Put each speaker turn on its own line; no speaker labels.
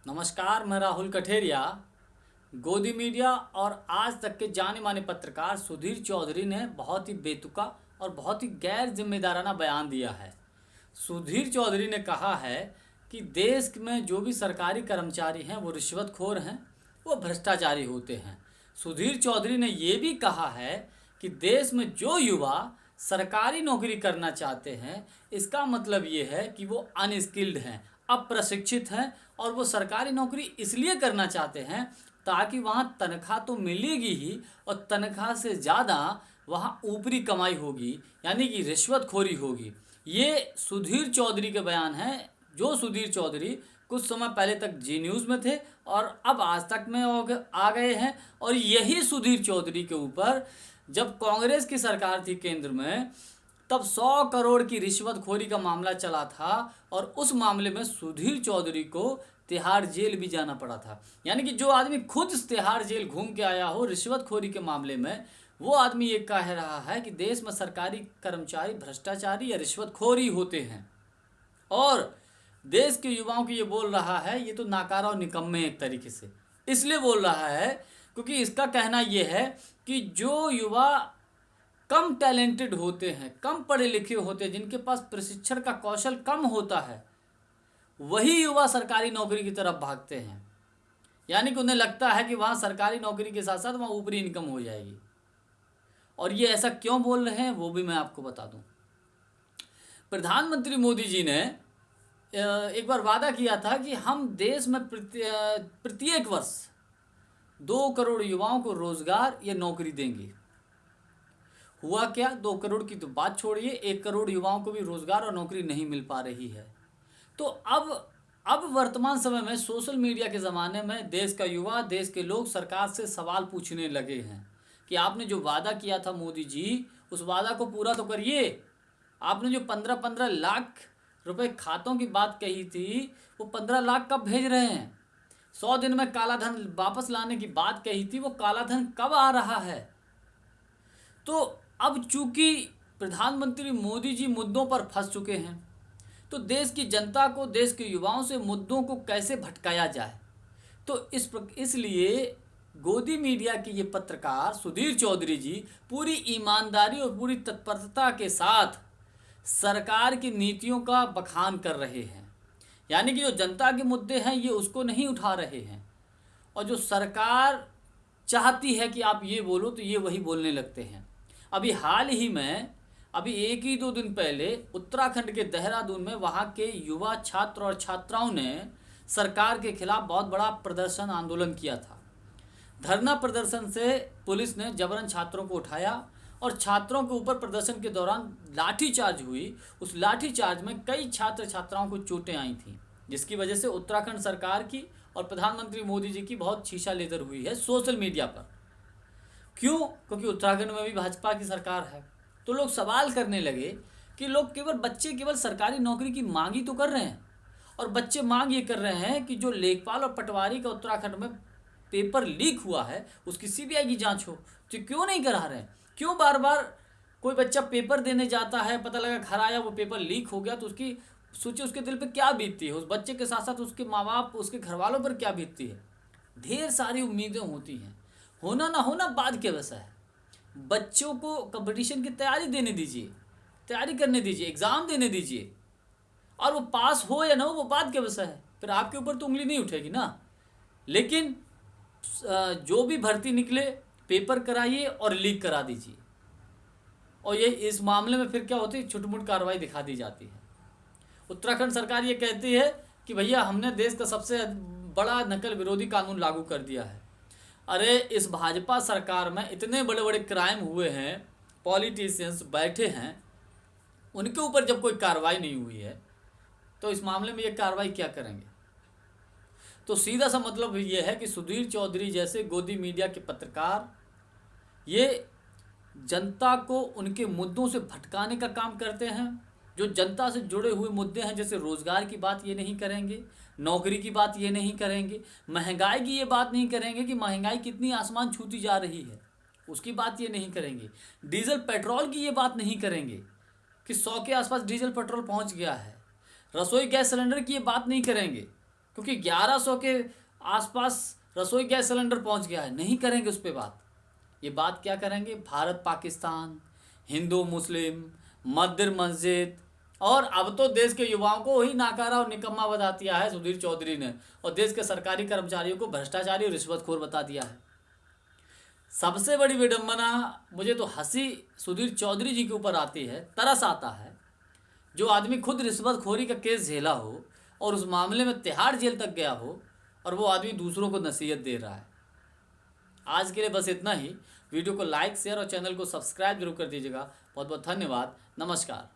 नमस्कार, मैं राहुल कठेरिया। गोदी मीडिया और आज तक के जाने माने पत्रकार सुधीर चौधरी ने बहुत ही बेतुका और बहुत ही गैर जिम्मेदाराना बयान दिया है। सुधीर चौधरी ने कहा है कि देश में जो भी सरकारी कर्मचारी हैं वो रिश्वतखोर हैं, वो भ्रष्टाचारी होते हैं। सुधीर चौधरी ने ये भी कहा है कि देश में जो युवा सरकारी नौकरी करना चाहते हैं, इसका मतलब ये है कि वो अनस्किल्ड हैं, अप्रशिक्षित हैं, और वो सरकारी नौकरी इसलिए करना चाहते हैं ताकि वहाँ तनख्वाह तो मिलेगी ही, और तनख्वाह से ज़्यादा वहाँ ऊपरी कमाई होगी, यानी कि रिश्वतखोरी होगी। ये सुधीर चौधरी के बयान हैं, जो सुधीर चौधरी कुछ समय पहले तक जी न्यूज़ में थे और अब आज तक में आ गए हैं। और यही सुधीर चौधरी के ऊपर जब कांग्रेस की सरकार थी केंद्र में, तब 100 करोड़ की रिश्वतखोरी का मामला चला था और उस मामले में सुधीर चौधरी को तिहाड़ जेल भी जाना पड़ा था। यानी कि जो आदमी खुद तिहाड़ जेल घूम के आया हो रिश्वतखोरी के मामले में, वो आदमी ये कह रहा है कि देश में सरकारी कर्मचारी भ्रष्टाचारी या रिश्वतखोरी होते हैं, और देश के युवाओं की ये बोल रहा है, ये तो नाकारा और निकम्मे एक तरीके से इसलिए बोल रहा है क्योंकि इसका कहना ये है कि जो युवा कम टैलेंटेड होते हैं, कम पढ़े लिखे होते हैं, जिनके पास प्रशिक्षण का कौशल कम होता है, वही युवा सरकारी नौकरी की तरफ भागते हैं। यानी कि उन्हें लगता है कि वहाँ सरकारी नौकरी के साथ साथ वहाँ ऊपरी इनकम हो जाएगी। और ये ऐसा क्यों बोल रहे हैं वो भी मैं आपको बता दूं। प्रधानमंत्री मोदी जी ने एक बार वादा किया था कि हम देश में प्रत्येक वर्ष 2 करोड़ युवाओं को रोजगार या नौकरी देंगे। हुआ क्या? 2 करोड़ की तो बात छोड़िए, 1 करोड़ युवाओं को भी रोजगार और नौकरी नहीं मिल पा रही है। तो अब वर्तमान समय में सोशल मीडिया के ज़माने में देश का युवा, देश के लोग सरकार से सवाल पूछने लगे हैं कि आपने जो वादा किया था मोदी जी, उस वादा को पूरा तो करिए। आपने जो 15-15 लाख रुपए खातों की बात कही थी, वो 15 लाख कब भेज रहे हैं? 100 दिन में काला धन वापस लाने की बात कही थी, वो काला धन कब आ रहा है? तो अब चूंकि प्रधानमंत्री मोदी जी मुद्दों पर फंस चुके हैं, तो देश की जनता को, देश के युवाओं से मुद्दों को कैसे भटकाया जाए, तो इसलिए गोदी मीडिया के ये पत्रकार सुधीर चौधरी जी पूरी ईमानदारी और पूरी तत्परता के साथ सरकार की नीतियों का बखान कर रहे हैं। यानी कि जो जनता के मुद्दे हैं ये उसको नहीं उठा रहे हैं, और जो सरकार चाहती है कि आप ये बोलो तो ये वही बोलने लगते हैं। अभी हाल ही में, अभी 1 ही 2 दिन पहले उत्तराखंड के देहरादून में वहाँ के युवा छात्र और छात्राओं ने सरकार के खिलाफ बहुत बड़ा प्रदर्शन आंदोलन किया था। धरना प्रदर्शन से पुलिस ने जबरन छात्रों को उठाया और छात्रों के ऊपर प्रदर्शन के दौरान लाठीचार्ज हुई। उस लाठीचार्ज में कई छात्र छात्राओं को चोटें आई थीं, जिसकी वजह से उत्तराखंड सरकार की और प्रधानमंत्री मोदी जी की बहुत शीशा लेदर हुई है सोशल मीडिया पर। क्यों? क्योंकि उत्तराखंड में भी भाजपा की सरकार है। तो लोग सवाल करने लगे कि बच्चे केवल सरकारी नौकरी की मांग ही तो कर रहे हैं, और बच्चे मांग ये कर रहे हैं कि जो लेखपाल और पटवारी का उत्तराखंड में पेपर लीक हुआ है उसकी सीबीआई की जांच हो। तो क्यों नहीं करा रहे हैं? क्यों बार बार कोई बच्चा पेपर देने जाता है, पता लगा घर आया वो पेपर लीक हो गया, तो उसकी सोचिए उसके दिल पे क्या बीतती है, उस बच्चे के साथ साथ उसके माँ बाप, उसके घर वालों पर क्या बीतती है। ढेर सारी उम्मीदें होती हैं, होना ना होना बाद के वैसा है। बच्चों को कंपटीशन की तैयारी देने दीजिए, तैयारी करने दीजिए, एग्ज़ाम देने दीजिए, और वो पास हो या ना हो वो बाद के वैसा है, फिर आपके ऊपर तो उंगली नहीं उठेगी ना। लेकिन जो भी भर्ती निकले पेपर कराइए और लीक करा दीजिए, और ये इस मामले में फिर क्या होती है, छुटमुट कार्रवाई दिखा दी जाती है। उत्तराखंड सरकार ये कहती है कि भैया हमने देश का सबसे बड़ा नकल विरोधी कानून लागू कर दिया है। अरे इस भाजपा सरकार में इतने बड़े बड़े क्राइम हुए हैं, पॉलिटिशियंस बैठे हैं, उनके ऊपर जब कोई कार्रवाई नहीं हुई है तो इस मामले में ये कार्रवाई क्या करेंगे? तो सीधा सा मतलब ये है कि सुधीर चौधरी जैसे गोदी मीडिया के पत्रकार ये जनता को उनके मुद्दों से भटकाने का काम करते हैं। जो जनता से जुड़े हुए मुद्दे हैं, जैसे रोज़गार की बात ये नहीं करेंगे, नौकरी की बात ये नहीं करेंगे, महंगाई की ये बात नहीं करेंगे कि महंगाई कितनी आसमान छूती जा रही है, उसकी बात ये नहीं करेंगे। डीजल पेट्रोल की ये बात नहीं करेंगे कि 100 के आसपास डीजल पेट्रोल पहुंच गया है। रसोई गैस सिलेंडर की ये बात नहीं करेंगे क्योंकि 1100 के आसपास रसोई गैस सिलेंडर पहुंच गया है। नहीं करेंगे उस पर बात। ये बात क्या करेंगे? भारत पाकिस्तान, हिंदू मुस्लिम, मंदिर मस्जिद, और अब तो देश के युवाओं को ही नाकारा और निकम्मा बता दिया है सुधीर चौधरी ने, और देश के सरकारी कर्मचारियों को भ्रष्टाचारी और रिश्वतखोर बता दिया है। सबसे बड़ी विडंबना, मुझे तो हंसी सुधीर चौधरी जी के ऊपर आती है, तरस आता है। जो आदमी खुद रिश्वतखोरी का केस झेला हो और उस मामले में तिहाड़ जेल तक गया हो, और वो आदमी दूसरों को नसीहत दे रहा है। आज के लिए बस इतना ही। वीडियो को लाइक, शेयर और चैनल को सब्सक्राइब जरूर कर दीजिएगा। बहुत बहुत धन्यवाद। नमस्कार।